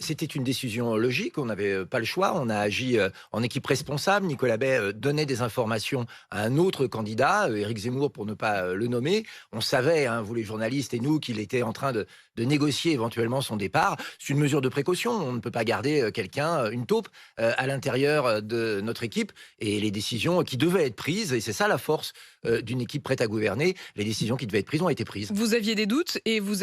C'était une décision logique, on n'avait pas le choix, on a agi en équipe responsable. Nicolas Bay donnait des informations à un autre candidat, Éric Zemmour pour ne pas le nommer. On savait, hein, vous les journalistes et nous, qu'il était en train de négocier éventuellement son départ. C'est une mesure de précaution, on ne peut pas garder quelqu'un, une taupe, à l'intérieur de notre équipe. Et les décisions qui devaient être prises, et c'est ça la force d'une équipe prête à gouverner, les décisions qui devaient être prises ont été prises. Vous aviez des doutes et vous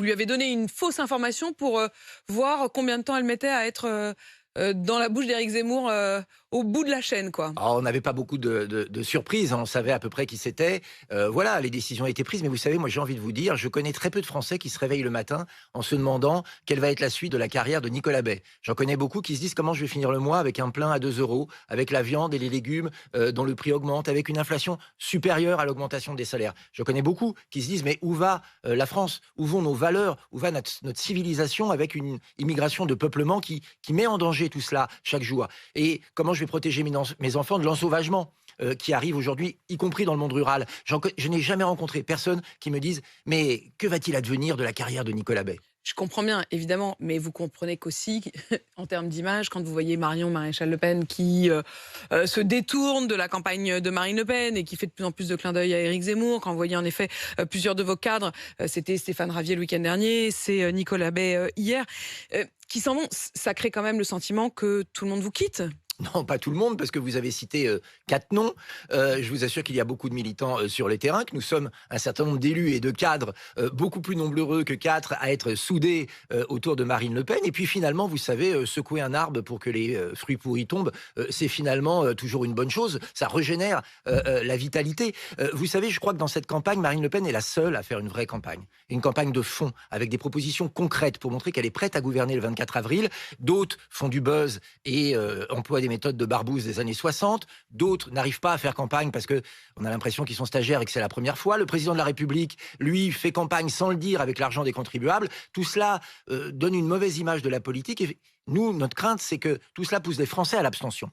lui avez donné une fausse information pour voir combien de temps elle mettait à être dans la bouche d'Éric Zemmour au bout de la chaîne, quoi. Alors, on n'avait pas beaucoup de surprises, hein, on savait à peu près qui c'était. Voilà, les décisions étaient prises, mais vous savez, moi j'ai envie de vous dire, je connais très peu de Français qui se réveillent le matin en se demandant quelle va être la suite de la carrière de Nicolas Bay. J'en connais beaucoup qui se disent comment je vais finir le mois avec un plein à 2 euros, avec la viande et les légumes dont le prix augmente, avec une inflation supérieure à l'augmentation des salaires. Je connais beaucoup qui se disent, mais où va la France? Où vont nos valeurs? Où va notre civilisation avec une immigration de peuplement qui met en danger tout cela chaque jour? Et comment je vais protéger mes enfants de l'ensauvagement qui arrive aujourd'hui, y compris dans le monde rural? Je n'ai jamais rencontré personne qui me dise « Mais que va-t-il advenir de la carrière de Nicolas Bay ?» Je comprends bien, évidemment, mais vous comprenez qu'aussi, en termes d'image, quand vous voyez Marion Maréchal Le Pen qui se détourne de la campagne de Marine Le Pen et qui fait de plus en plus de clins d'œil à Éric Zemmour, quand vous voyez en effet plusieurs de vos cadres, c'était Stéphane Ravier le week-end dernier, c'est Nicolas Bay hier, qui s'en vont, ça crée quand même le sentiment que tout le monde vous quitte. Non, pas tout le monde, parce que vous avez cité 4 noms. Je vous assure qu'il y a beaucoup de militants sur les terrains, que nous sommes un certain nombre d'élus et de cadres beaucoup plus nombreux que 4 à être soudés autour de Marine Le Pen. Et puis finalement, vous savez, secouer un arbre pour que les fruits pourris tombent, c'est finalement toujours une bonne chose. Ça régénère la vitalité. Vous savez, je crois que dans cette campagne, Marine Le Pen est la seule à faire une vraie campagne. Une campagne de fond, avec des propositions concrètes pour montrer qu'elle est prête à gouverner le 24 avril. D'autres font du buzz et emploient des méthodes de barbouze des années 60. D'autres n'arrivent pas à faire campagne parce qu'on a l'impression qu'ils sont stagiaires et que c'est la première fois. Le président de la République, lui, fait campagne sans le dire avec l'argent des contribuables. Tout cela donne une mauvaise image de la politique. Et nous, notre crainte, c'est que tout cela pousse les Français à l'abstention.